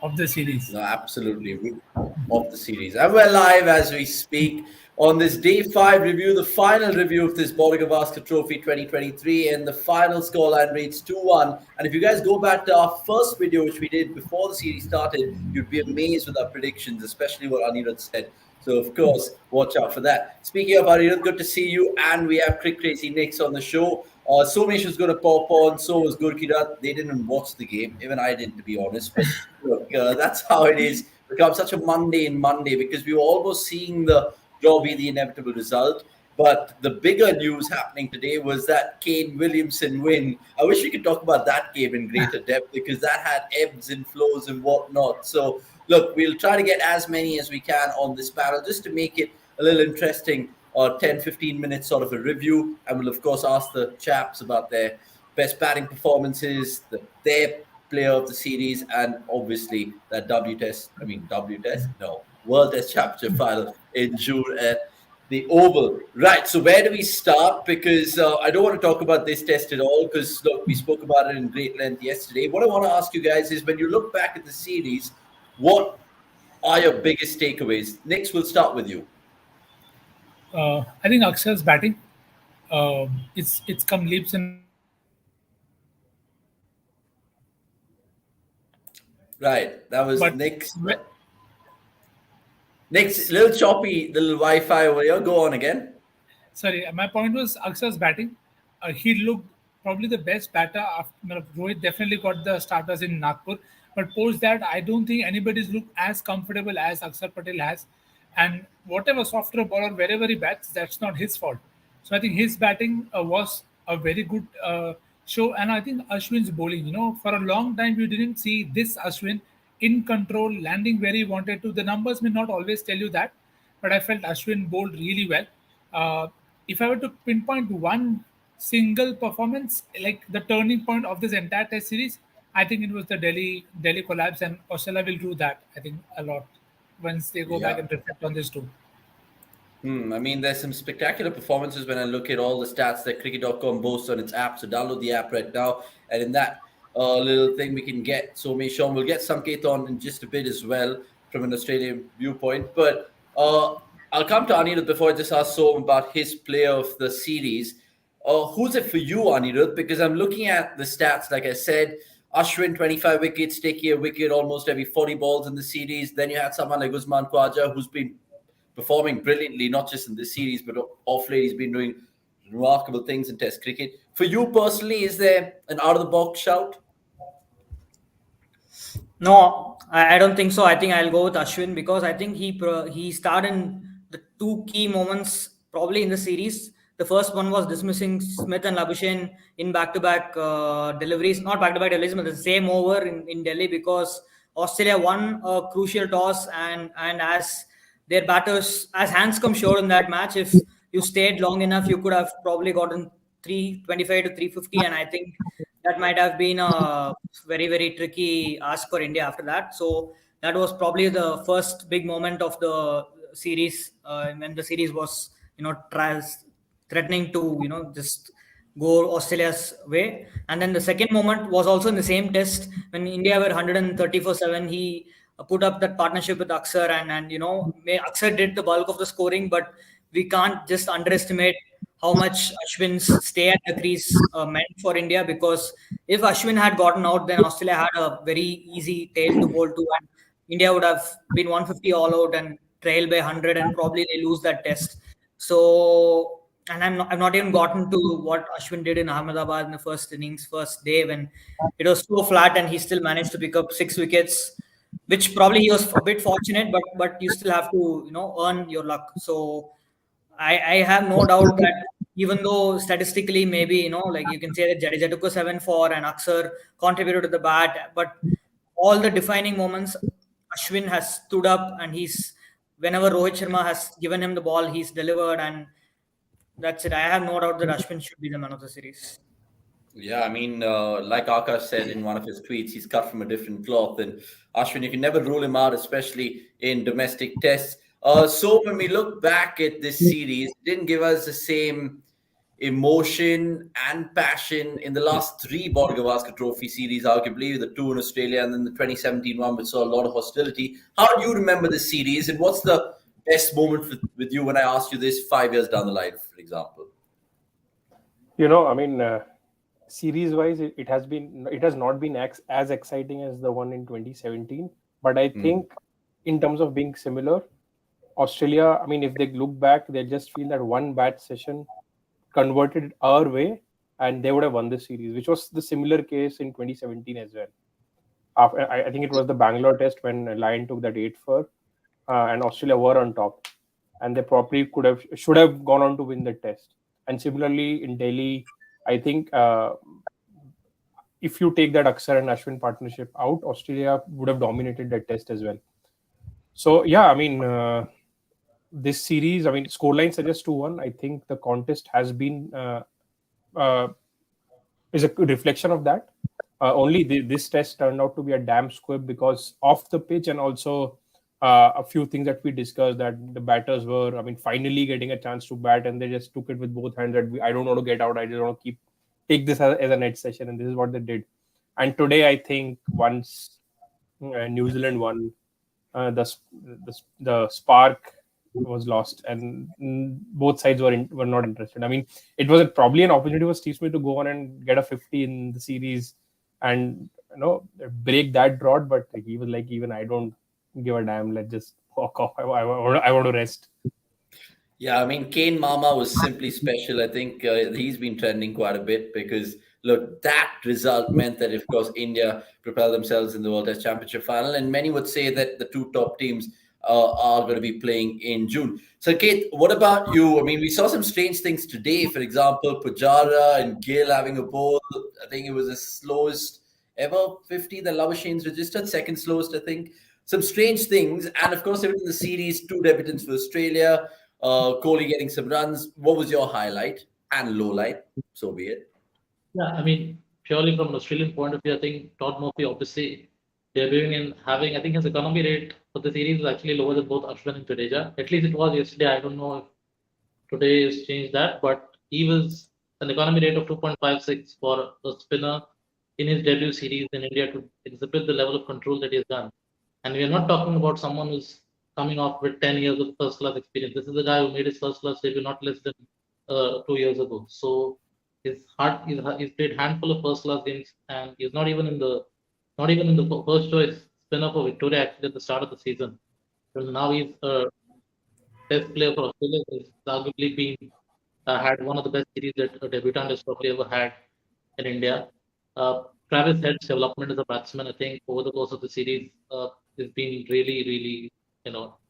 of the series. No, absolutely. Of the series. And we're live as we speak on this day 5 review, the final review of this Bowling Gavaskar Trophy 2023. And the final scoreline reads 2-1. And if you guys go back to our first video, which we did before the series started, you'd be amazed with our predictions, especially what Anirudh said. So, of course, watch out for that. Speaking of Anirudh, good to see you. And we have Crick Crazy Nicks on the show. Somesh was going to pop on, so was Gurkirat. They didn't watch the game. Even I didn't, to be honest. But look, that's how it is. Become such a mundane Monday because we were almost seeing the draw be the inevitable result. But the bigger news happening today was that Kane Williamson win. I wish we could talk about that game in greater depth because that had ebbs and flows and whatnot. So, look, we'll try to get as many as we can on this panel just to make it a little interesting. 10, 15 minutes sort of a review. And we'll, of course, ask the chaps about their best batting performances, their player of the series, and obviously that World Test Championship final in June at the Oval. Right, so where do we start? Because I don't want to talk about this test at all because, look, we spoke about it in great length yesterday. What I want to ask you guys is when you look back at the series, what are your biggest takeaways? Nix, we'll start with you. I think Akshar's batting. It's come leaps and Right, that was but Nick's. Nick's little choppy, the little Wi-Fi over here. Go on again. sorry, my point was Akshar's batting. He looked probably the best batter. After, Rohit definitely got the starters in Nagpur, but post that, I don't think anybody's looked as comfortable as Akshar Patel has. And whatever softer bowler, wherever he bats, that's not his fault. So I think his batting was a very good show. And I think Ashwin's bowling, for a long time, we didn't see this Ashwin in control, landing where he wanted to. The numbers may not always tell you that, but I felt Ashwin bowled really well. Uh, if I were to pinpoint one single performance, like the turning point of this entire Test series, I think it was the Delhi collapse, and Australia will do that. I think a lot once they go back Yeah. and reflect on this too. I mean, there's some spectacular performances when I look at all the stats that cricket.com boasts on its app. So download the app right now. And in that little thing we can get, so Sean, we'll get Sanket on in just a bit as well from an Australian viewpoint. But I'll come to Anirudh before I just ask Som about his player of the series. Who's it for you, Anirudh? Because I'm looking at the stats, like I said, Ashwin, 25 wickets, taking a wicket almost every 40 balls in the series. Then you had someone like Usman Khwaja, who's been performing brilliantly, not just in this series, but off late he's been doing remarkable things in Test cricket. For you personally, is there an out-of-the-box shout? No, I don't think so. I think I'll go with Ashwin because I think he starred in the two key moments probably in the series. The first one was dismissing Smith and Labuschagne in back-to-back deliveries, not back-to-back deliveries, but the same over in Delhi because Australia won a crucial toss and as their batters, as Hanscom showed in that match, if you stayed long enough, you could have probably gotten 325 to 350, and I think that might have been a very, very tricky ask for India after that. So that was probably the first big moment of the series when the series was, threatening to, just go Australia's way. And then the second moment was also in the same test when India were 134-7. He put up that partnership with Akshar and Akshar did the bulk of the scoring, but we can't just underestimate how much Ashwin's stay at the crease meant for India because if Ashwin had gotten out, then Australia had a very easy tail to bowl to and India would have been 150 all out and trail by 100 and probably they lose that test. So, and I've not even gotten to what Ashwin did in Ahmedabad in the first innings, first day when it was so flat and he still managed to pick up 6 wickets, which probably he was a bit fortunate, but you still have to, earn your luck. So I have no doubt that even though statistically maybe, like you can say that Jadeja took a 7-4 and Akshar contributed to the bat, but all the defining moments, Ashwin has stood up and whenever Rohit Sharma has given him the ball, he's delivered and that's it. I have no doubt that Ashwin should be the man of the series. Yeah, I mean, like Akash said in one of his tweets, he's cut from a different cloth. And Ashwin, you can never rule him out, especially in domestic tests. So when we look back at this series, it didn't give us the same emotion and passion in the last three Border Gavaskar Trophy series, arguably the two in Australia and then the 2017 one, which saw a lot of hostility. How do you remember this series, and what's the best moment with you when I asked you this 5 years down the line, for example? I mean, series wise, it has not been as exciting as the one in 2017. But I Hmm. think in terms of being similar, Australia, I mean, if they look back, they just feel that one bad session converted it our way, and they would have won the series, which was the similar case in 2017 as well. After, I think it was the Bangalore test when Lion took that 8 for, and Australia were on top, and they probably should have gone on to win the test. And similarly in Delhi, I think if you take that Aksar and Ashwin partnership out, Australia would have dominated that test as well. So yeah, I mean, this series, I mean, scoreline suggests 2-1. I think the contest has been uh, is a reflection of that. Only this test turned out to be a damn squib because off the pitch, and also a few things that we discussed, that the batters were, I mean, finally getting a chance to bat, and they just took it with both hands. I don't want to get out. I just want to take this as a net session, and this is what they did. And today, I think once New Zealand won, the spark was lost, and both sides were not interested. I mean, it was probably an opportunity for Steve Smith to go on and get a 50 in the series, and break that drought. But he was like, even I don't give a damn. Let's just walk off. I want to rest. Yeah, I mean, Kane Mama was simply special. I think he's been trending quite a bit because, look, that result meant that, of course, India propelled themselves in the World Test Championship final. And many would say that the two top teams are going to be playing in June. So, Kate, what about you? I mean, we saw some strange things today. For example, Pujara and Gill having a ball. I think it was the slowest ever 50 that Lavashane's registered, second slowest, I think. Some strange things. And, of course, even in the series, two debutants for Australia. Kohli getting some runs. What was your highlight and low light? So be it. Yeah, I mean, purely from an Australian point of view, I think Todd Murphy obviously debuting and having, I think his economy rate for the series is actually lower than both Ashwin and Jadeja. At least it was yesterday. I don't know if today has changed that, but he was an economy rate of 2.56 for a spinner in his debut series in India to exhibit the level of control that he has done. And we are not talking about someone who's coming off with 10 years of first class experience. This is a guy who made his first class debut not less than 2 years ago. So he's played handful of first class games, and he's not even in the first choice spinner for Victoria actually at the start of the season. So now he's a test player for Australia. He's arguably been had one of the best series that a debutant has probably ever had in India. Uh, Travis Head's development as a batsman, I think, over the course of the series has been really, really,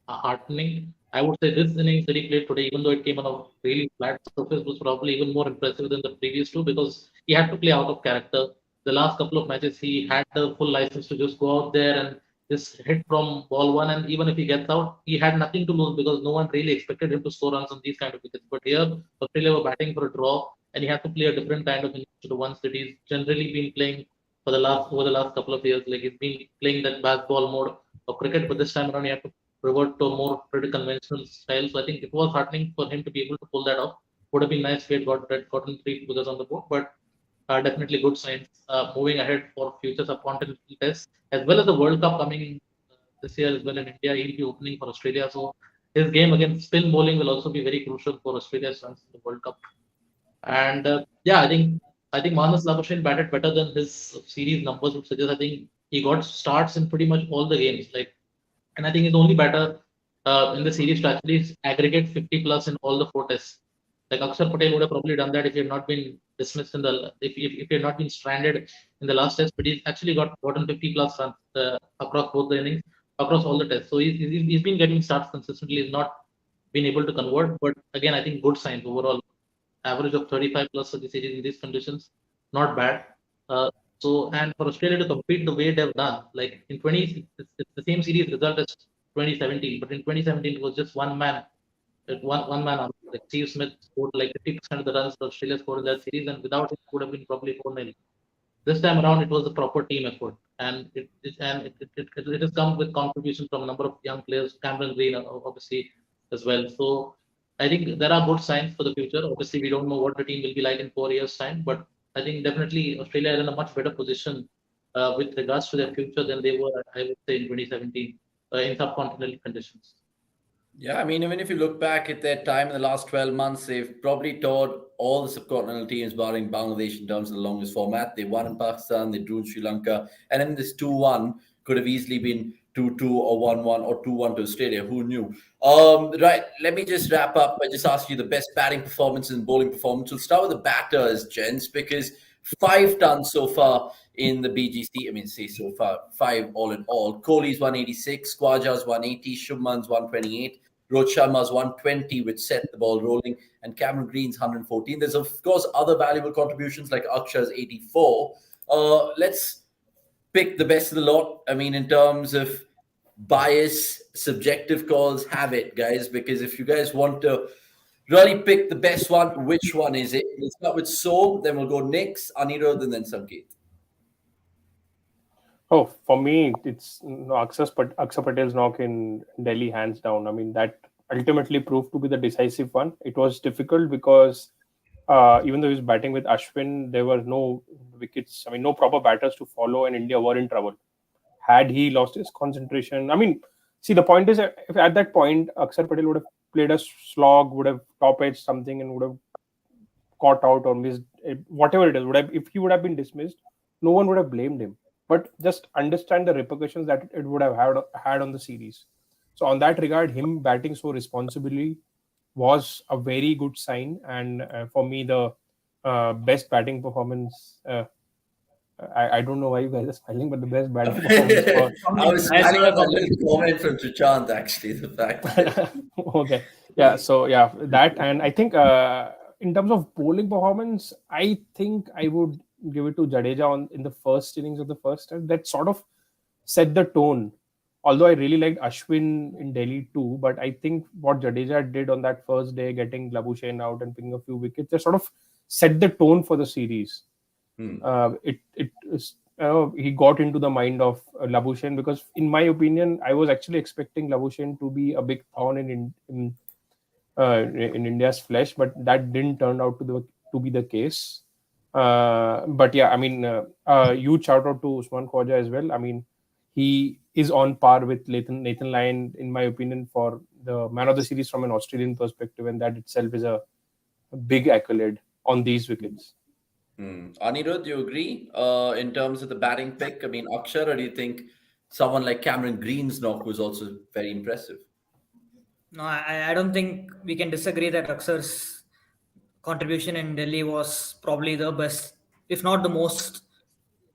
heartening. I would say this innings that he played today, even though it came on a really flat surface, was probably even more impressive than the previous two because he had to play out of character. The last couple of matches, he had the full license to just go out there and just hit from ball one. And even if he gets out, he had nothing to lose because no one really expected him to score runs on these kind of wickets. But here, Australia were batting for a draw, and he had to play a different kind of innings to the ones that he's generally been playing for the last over the last couple of years. Like he's been playing that baseball mode of cricket, but this time around he had to revert to a more pretty conventional style. So I think it was heartening for him to be able to pull that off. Would have been nice if he had gotten three figures on the board, but definitely good signs moving ahead for future subcontinental tests as well as the World Cup coming this year as well in India. He'll be opening for Australia, so his game against spin bowling will also be very crucial for Australia's chance in the World Cup. And yeah, I think Manas Labuschagne batted better than his series numbers would suggest. I think he got starts in pretty much all the games. And I think he's only better in the series to actually aggregate 50 plus in all the four tests. Like Akshar Patel would have probably done that if he had not been dismissed in the if he had not been stranded in the last test. But he's actually gotten 50 plus runs across both the innings, across all the tests. So he's been getting starts consistently. He's not been able to convert, but again, I think good signs overall. Average of 35 plus for the series in these conditions, not bad. Uh, and for Australia to compete the way they've done, like in 20, it's the same series result as 2017, but in 2017 it was just one man, one man on. Like Steve Smith scored like 50% of the runs that Australia scored in that series, and without him it would have been probably 4-0. This time around, it was a proper team effort, and it has come with contribution from a number of young players, Cameron Green obviously as well. So I think there are good signs for the future. Obviously, we don't know what the team will be like in 4 years' time, but I think definitely Australia is in a much better position with regards to their future than they were, I would say, in 2017 in subcontinental conditions. Yeah, I mean, even if you look back at their time in the last 12 months, they've probably taught all the subcontinental teams, barring Bangladesh, in terms of the longest format. They won in Pakistan, they drew in Sri Lanka, and then this 2-1 could have easily been 2-2 or 1-1 or 2-1 to Australia. Who knew? Right, let me just wrap up by just asking you the best batting performance and bowling performance. We'll start with the batters, gents, because 5 tons so far in the BGC. I mean, say so far, 5 all in all. Kohli's 186, Khwaja's 180, Shubman's 128. Rohit Sharma's 120, which set the ball rolling, and Cameron Green's 114. There's, of course, other valuable contributions like Akshar's 84. Let's pick the best of the lot. I mean, in terms of bias, subjective calls, have it, guys, because if you guys want to really pick the best one, which one is it? We'll start with So, then we'll go Nix, Anirudh, and then Sanket. Oh, for me, it's Akshar Patel's knock in Delhi, hands down. I mean, that ultimately proved to be the decisive one. It was difficult because even though he was batting with Ashwin, there were no wickets. I mean, no proper batters to follow, and India were in trouble. Had he lost his concentration, I mean, see, the point is, if at that point Akshar Patel would have played a slog, would have top edged something, and would have caught out or missed whatever it is, would have, if he would have been dismissed, no one would have blamed him. But just understand the repercussions that it would have had on the series. So on that regard, him batting so responsibly was a very good sign. And for me, the best batting performance. I don't know why you guys are smiling, but the best batting performance for I was smiling at a little comment from Suchant, actually, the fact that okay, yeah. So yeah, that, and I think in terms of bowling performance, I think I would give it to Jadeja in the first innings of the first test. That sort of set the tone. Although I really liked Ashwin in Delhi too, but I think what Jadeja did on that first day, getting Labuschagne out and picking a few wickets, that sort of set the tone for the series. He got into the mind of Labuschagne, because in my opinion, I was actually expecting Labuschagne to be a big thorn in India's flesh, but that didn't turn out to be the case. But yeah, I mean, huge shout out to Usman Khwaja as well. I mean, he is on par with Nathan Lyon, in my opinion, for the man of the series from an Australian perspective, and that itself is a big accolade on these wickets. Anirudh, do you agree in terms of the batting pick? I mean, Akshar, or do you think someone like Cameron Green's knock was also very impressive? No, I don't think we can disagree that Akshar's contribution in Delhi was probably the best, if not the most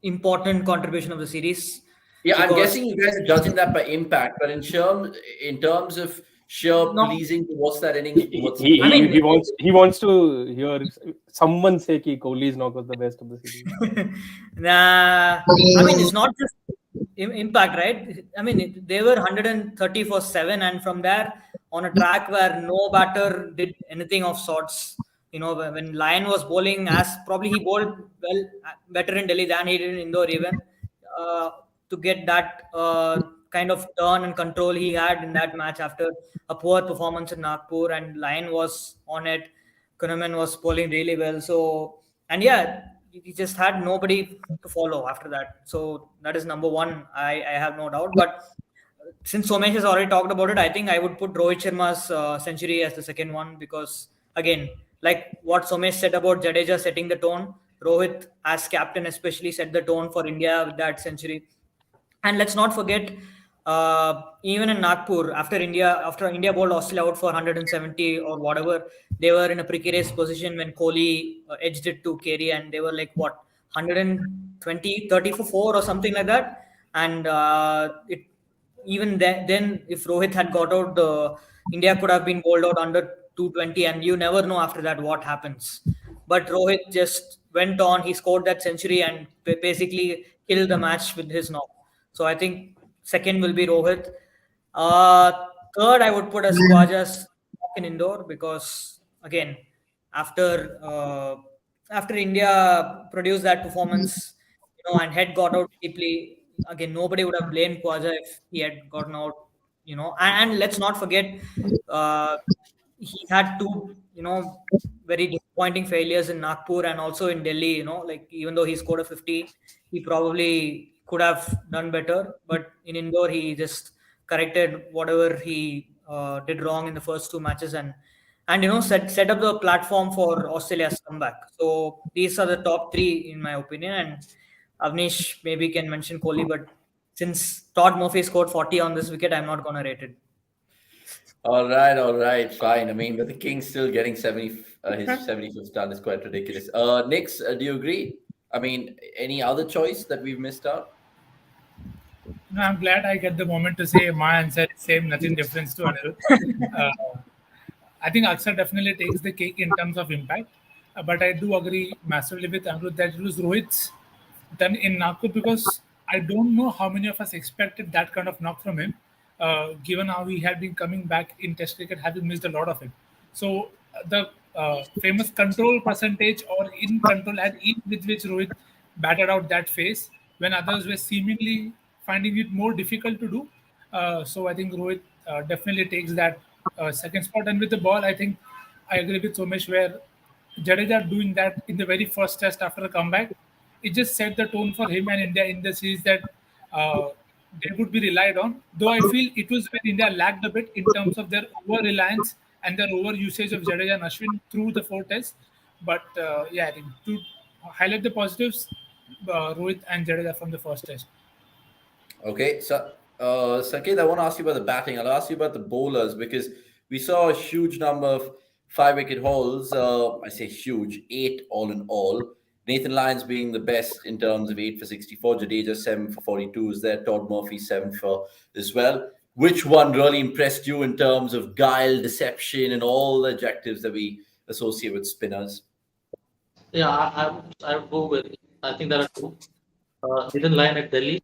important contribution of the series. Yeah, I'm Because guessing you guys are judging that by impact, but in terms of sheer no, pleasing to watch that innings, what's I mean, He wants to hear someone say that Kohli's knock was the best of the series. nah, I mean, it's not just impact, right? I mean, they were 130 for 7, and from there, on a track where no batter did anything of sorts. You know, when Lyon was bowling, as probably he bowled well, better in Delhi than he did in Indore, even to get that kind of turn and control he had in that match after a poor performance in Nagpur, and Lyon was on it. Kunaman was bowling really well. So, and yeah, he just had nobody to follow after that. So that is number one. I have no doubt. But since Somesh has already talked about it, I think I would put Rohit Sharma's century as the second one, because again, like what Somesh said about Jadeja setting the tone, Rohit as captain especially set the tone for India with that century. And let's not forget, even in Nagpur, after India bowled Australia out for 170 or whatever, they were in a precarious position when Kohli edged it to Carey, and they were like what 120, 30 for 4 or something like that. And it even then, if Rohit had got out, India could have been bowled out under 220, and you never know after that what happens. But Rohit just went on. He scored that century and basically killed the match with his knock. So I think second will be Rohit. Uh, Third, I would put as Khwaja's in Indore, because again, after uh, after India produced that performance, and had got out deeply, again nobody would have blamed Khwaja if he had gotten out. And let's not forget, uh, he had two, very disappointing failures in Nagpur and also in Delhi. Like even though he scored a 50, he probably could have done better. But in Indore, he just corrected whatever he did wrong in the first two matches and set up the platform for Australia's comeback. So these are the top three in my opinion. And Avnish maybe can mention Kohli, but since Todd Murphy scored 40 on this wicket, I'm not gonna rate it. All right, fine. I mean, but the King's still getting 70, his 75th done is quite ridiculous. Nix, do you agree? I mean, any other choice that we've missed out? No, I'm glad I get the moment to say my answer is same, nothing different to Anirudh. Uh, I think Akshar definitely takes the cake in terms of impact, but I do agree massively with Anirudh that it was Rohit's done in Nagpur because I don't know how many of us expected that kind of knock from him, given how he had been coming back in Test cricket, having missed a lot of it. So the famous control percentage or in control and ease with which Rohit batted out that phase when others were seemingly finding it more difficult to do. So I think Rohit definitely takes that second spot. And with the ball, I think I agree with Somesh where Jadeja doing that in the very first test after a comeback, it just set the tone for him and India in the series that uh, they would be relied on. Though I feel it was when India lacked a bit in terms of their over reliance and their over usage of Jadeja and Ashwin through the four tests. But yeah, I think to highlight the positives, Rohit and Jadeja from the first test. Okay, so Sanket, I want to ask you about the batting. I'll ask you about the bowlers because we saw a huge number of 5 wicket hauls. I say huge, eight all in all. Nathan Lyons being the best in terms of 8 for 64, Jadeja 7 for 42 is there, Todd Murphy 7 for as well. Which one really impressed you in terms of guile, deception, and all the adjectives that we associate with spinners? Yeah, I would go with. I think there are two. Hidden line at Delhi.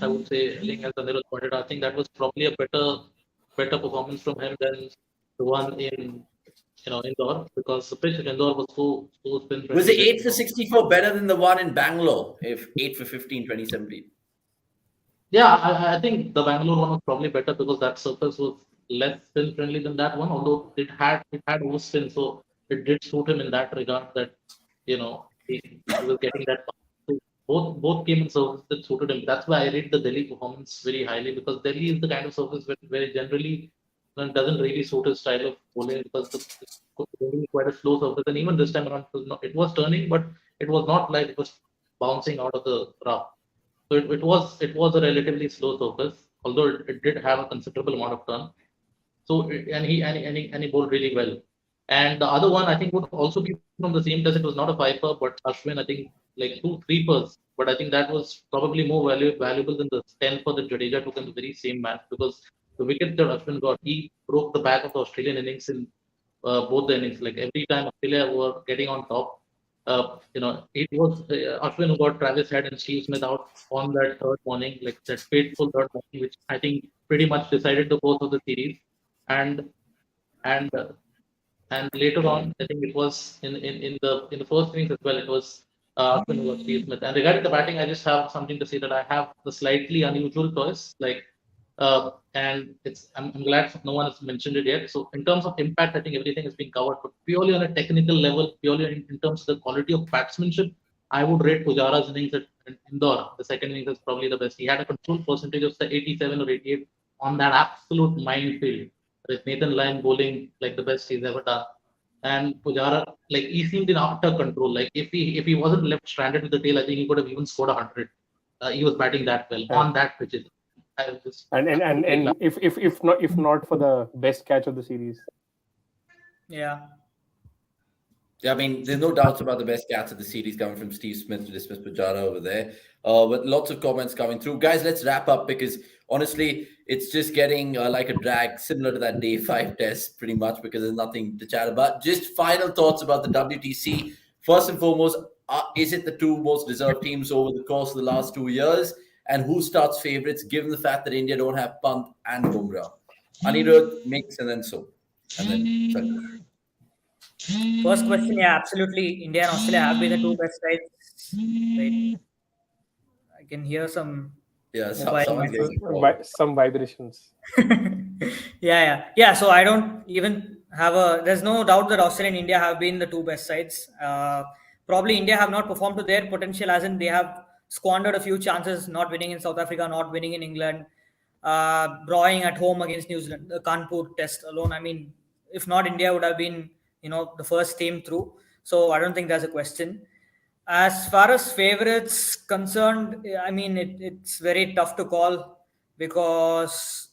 I would say, I think as Anirudh pointed out, I think that was probably a better performance from him than the one in Indore because the pitch in Indore was so spin Was friendly the that 8 for 64 better than the one in Bangalore? If 8 for 15, 2017? yeah, I think the Bangalore one was probably better because that surface was less spin friendly than that one, although it had overspin, so it did suit him in that regard that he was getting that. So both came in surface that suited him. That's why I rate the Delhi performance very highly because Delhi is the kind of surface where generally doesn't really suit his style of bowling because it's really quite a slow surface. And even this time around, it was turning, but it was not like it was bouncing out of the rough. So it was a relatively slow surface, although it did have a considerable amount of turn. So and he bowled really well. And the other one I think would also be from the same test. It was not a fifer, but Ashwin I think like two three pers. But I think that was probably more valuable than the 10 for that Jadeja took in the very same match because the wicket that Ashwin got, he broke the back of the Australian innings in both the innings. Like every time Australia were getting on top, it was Ashwin who got Travis Head and Steve Smith out on that third morning, like that fateful third morning, which I think pretty much decided the course of the series. And and uh, and later on, I think it was in the first innings as well. It was Ashwin who got Steve Smith. And regarding the batting, I just have something to say that I have the slightly unusual choice. And I'm glad no one has mentioned it yet. So in terms of impact, I think everything has been covered. But purely on a technical level, purely in terms of the quality of batsmanship, I would rate Pujara's innings at Indore. The second innings is probably the best. He had a control percentage of say 87 or 88 on that absolute minefield with Nathan Lyon bowling like the best he's ever done. And Pujara, like he seemed in utter control. Like if he wasn't left stranded with the tail, I think he could have even scored 100. He was batting that well Yeah. on that pitch. I was just And and and, absolutely and if not for the best catch of the series. Yeah. Yeah, I mean, there's no doubts about the best cats of the series coming from Steve Smith to dismiss Pujara over there. But lots of comments coming through. Guys, let's wrap up because honestly, it's just getting like a drag, similar to that day 5 test, pretty much, because there's nothing to chat about. Just final thoughts about the WTC. First and foremost, is it the two most deserved teams over the course of the last 2 years? And who starts favorites, given the fact that India don't have Pant and Bumrah? Anirudh, Mix, and then so. And then Sanjay. First question, yeah, absolutely. India and Australia have been the two best sides. Wait, I can hear some Yeah, mobile someone's getting message. a call. Some vibrations. Yeah. So I don't even There's no doubt that Australia and India have been the two best sides. Probably India have not performed to their potential, as in they have squandered a few chances, not winning in South Africa, not winning in England, drawing at home against New Zealand, the Kanpur test alone. I mean, if not, India would have been, the first team through. So I don't think there's a question. As far as favorites concerned, I mean, it's very tough to call because,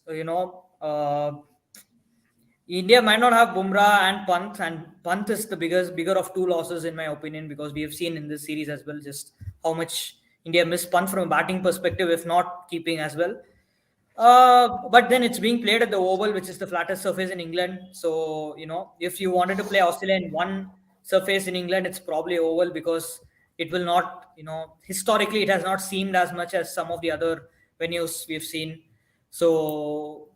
India might not have Bumrah and Pant, and Pant is the bigger of two losses in my opinion, because we have seen in this series as well just how much India missed Pant from a batting perspective, if not keeping as well. But then it's being played at the Oval, which is the flattest surface in England. So, if you wanted to play Australia in one surface in England, it's probably Oval, because it will not, historically, it has not seemed as much as some of the other venues we've seen. So,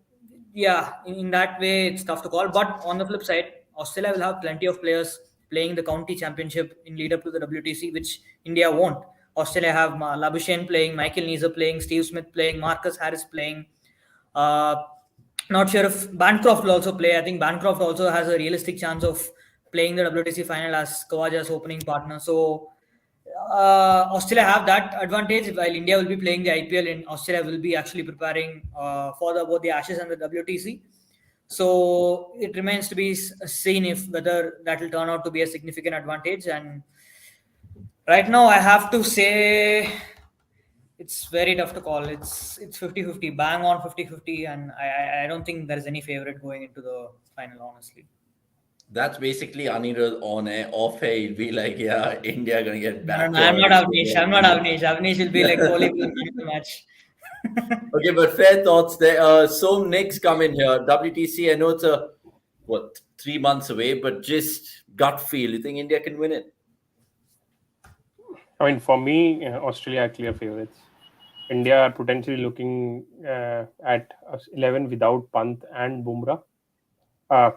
yeah, in that way, it's tough to call. But on the flip side, Australia will have plenty of players playing the county championship in lead up to the WTC, which India won't. Australia have Labuschagne playing, Michael Neser playing, Steve Smith playing, Marcus Harris playing. Uh, Not sure if Bancroft will also play. I think Bancroft also has a realistic chance of playing the WTC final as Kawaja's opening partner. So Australia have that advantage, while India will be playing the IPL, and Australia will be actually preparing for both the Ashes and the WTC. So it remains to be seen if whether that will turn out to be a significant advantage. And right now, I have to say it's very tough to call. It's 50-50, bang on 50-50, and I don't think there's any favorite going into the final, honestly. That's basically Anirudh on air. Off air, he'll be like, yeah, India gonna get No, no, battered. I'm not Avnish. I'm not Avnish. Avnish will be like Kohli will win the match. Okay, but fair thoughts there. So next come in here. WTC, I know it's 3 months away, but just gut feel. You think India can win it? I mean, for me, Australia are clear favorites. India are potentially looking at 11 without Pant and Bumrah.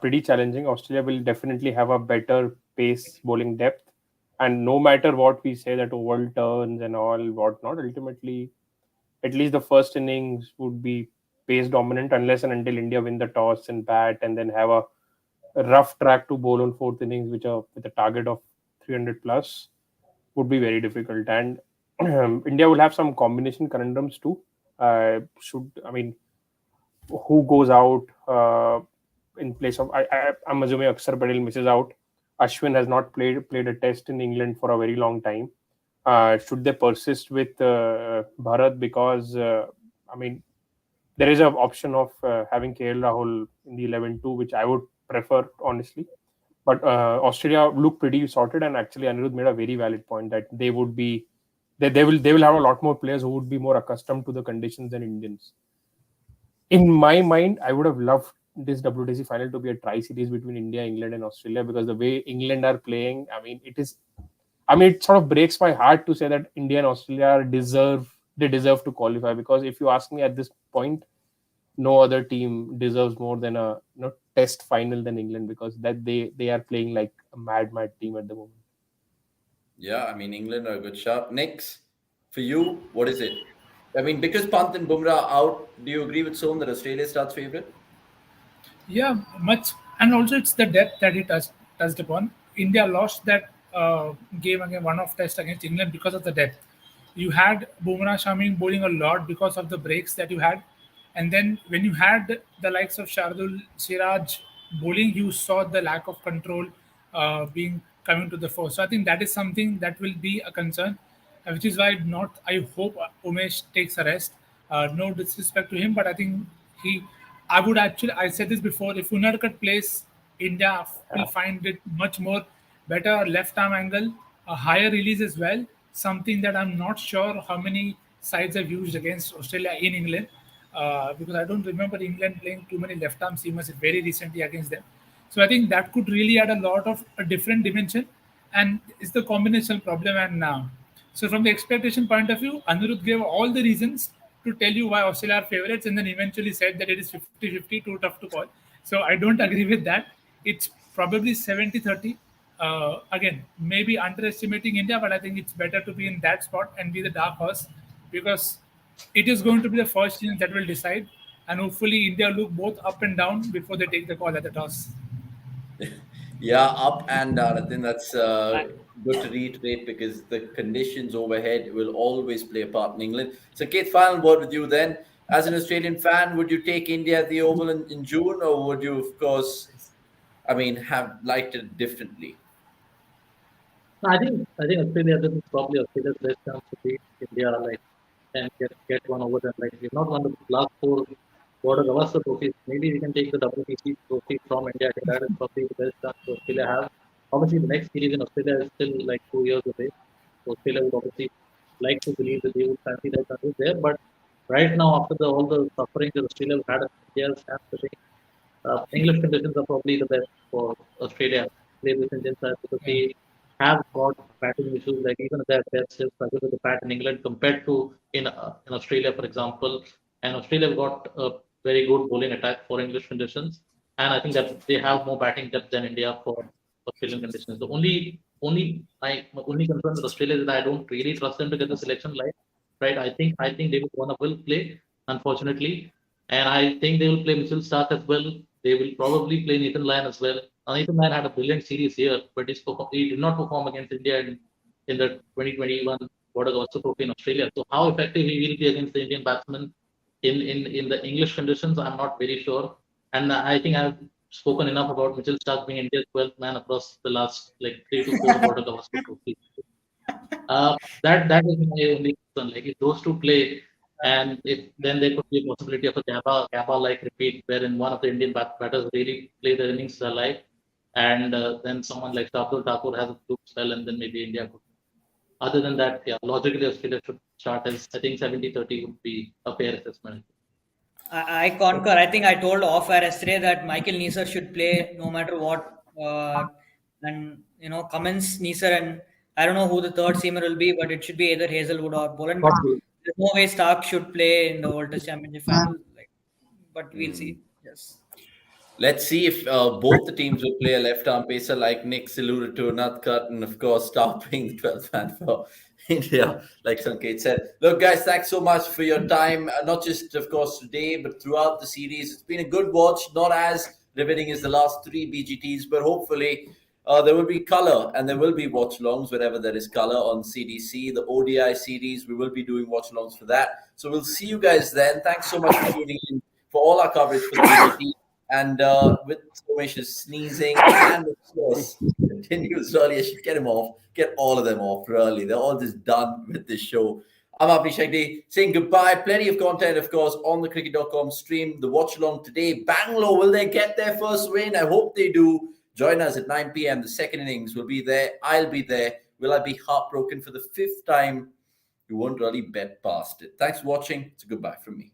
Pretty challenging. Australia will definitely have a better pace bowling depth. And no matter what we say that oval turns and all whatnot, ultimately, at least the first innings would be pace dominant unless and until India win the toss and bat and then have a rough track to bowl on fourth innings, which are with a target of 300 plus, would be very difficult. And India will have some combination conundrums too. Who goes out in place of? I'm assuming Akshar Patel misses out. Ashwin has not played a test in England for a very long time. Should they persist with Bharat? Because there is an option of having KL Rahul in the 11 too, which I would prefer, honestly. But Australia look pretty sorted, and actually Anirudh made a very valid point that they will have a lot more players who would be more accustomed to the conditions than Indians. In my mind, I would have loved this WTC final to be a tri-series between India, England, and Australia, because the way England are playing, it sort of breaks my heart to say that India and Australia deserve to qualify, because if you ask me at this point, no other team deserves more than a test final than England, because that they are playing like a mad team at the moment. Yeah, I mean, England are a good shot. Next, for you, what is it? I mean, because Pant and Bumrah are out, do you agree with Som that Australia starts favorite? Yeah, much, and also it's the depth that he touched upon. India lost that game again, one-off test against England because of the depth. You had Bumrah Shami bowling a lot because of the breaks that you had, and then when you had the likes of Shardul Siraj bowling, you saw the lack of control being coming to the fore. So I think that is something that will be a concern, which is why not. I hope Umesh takes a rest. No disrespect to him, but I think he. I would actually. I said this before. If Unadkat plays, India will find it much more better left arm angle, a higher release as well. Something that I'm not sure how many sides have used against Australia in England, because I don't remember England playing too many left arm seamers very recently against them. So I think that could really add a lot of a different dimension, and it's the combinational problem. And so from the expectation point of view, Anirudh gave all the reasons to tell you why Australia are favorites, and then eventually said that it is 50-50, too tough to call. So I don't agree with that. It's probably 70-30. Again, maybe underestimating India, but I think it's better to be in that spot and be the dark horse, because it is going to be the first innings that will decide. And hopefully, India look both up and down before they take the call at the toss. Yeah, up and down. I think that's good to reiterate because the conditions overhead will always play a part in England. So, Kate, final word with you then. As an Australian fan, would you take India at the Oval in June, or would you, of course, I mean, have liked it differently? I think Australia, this is probably Australia's best chance to beat India, like, and get one over them. Like, we've not won the last four border Gavaskar trophies. Maybe we can take the WTC trophy from India. I think that is probably the best chance to Australia have. Obviously, the next series in Australia is still like 2 years away. So Australia would obviously like to believe that they would fancy their chances there. But right now, after all the suffering that Australia have had, India's chance, I think English conditions are probably the best for Australia to play this Indian side because Yeah. they have got batting issues. Like even at their best, they struggle with the bat in England compared to in Australia, for example. And Australia have got a very good bowling attack for English conditions, and I think that they have more batting depth than India for Australian conditions. The my only concern with Australia is that I don't really trust them to get the selection right. Right, I think David Warner will play, unfortunately, and I think they will play Mitchell Stark as well. They will probably play Nathan Lyon as well. Nathan Lyon had a brilliant series here, but he did not perform against India in the 2021 Border Gavaskar Trophy in Australia. So how effective he will be against the Indian batsmen in the English conditions, I'm not very sure. And I think I've spoken enough about Mitchell Stark being India's 12th man across the last like 3 to 4 Border Gavaskar Trophies. That is my only concern. Like if those two play, and if then there could be a possibility of a Gabba like repeat, wherein one of the Indian batters really play their innings alive, and then someone like Shardul Thakur has a good spell, and then maybe India could. Other than that, yeah, logically Australia should start as I think 70-30 would be a fair assessment. I concur. I think I told off air yesterday that Michael Neeser should play no matter what. And Cummins, Neeser, and I don't know who the third seamer will be, but it should be either Hazelwood or Boland. But Probably. there's no way Stark should play in the World Test Championship final. Like, but we'll see. Yes. Let's see if both the teams will play a left-arm pacer like Nick's alluded to, Nathkat, and of course, stop being the 12th man for India, like Sanket said. Look, guys, thanks so much for your time. Not just, of course, today, but throughout the series. It's been a good watch, not as riveting as the last three BGTs, but hopefully there will be color and there will be watch-alongs wherever there is color on CDC. The ODI series, we will be doing watch-alongs for that. So we'll see you guys then. Thanks so much for tuning in for all our coverage for the BGT. And with Somesh sneezing and of course continues early, I should get him off, get all of them off early. They're all just done with this show. I'm Abhi Shagdi saying goodbye. Plenty of content, of course, on the cricket.com stream. The watch along today. Bangalore, will they get their first win? I hope they do. Join us at 9 p.m. The second innings will be there. I'll be there. Will I be heartbroken for the fifth time? You won't really bet past it. Thanks for watching. It's a goodbye from me.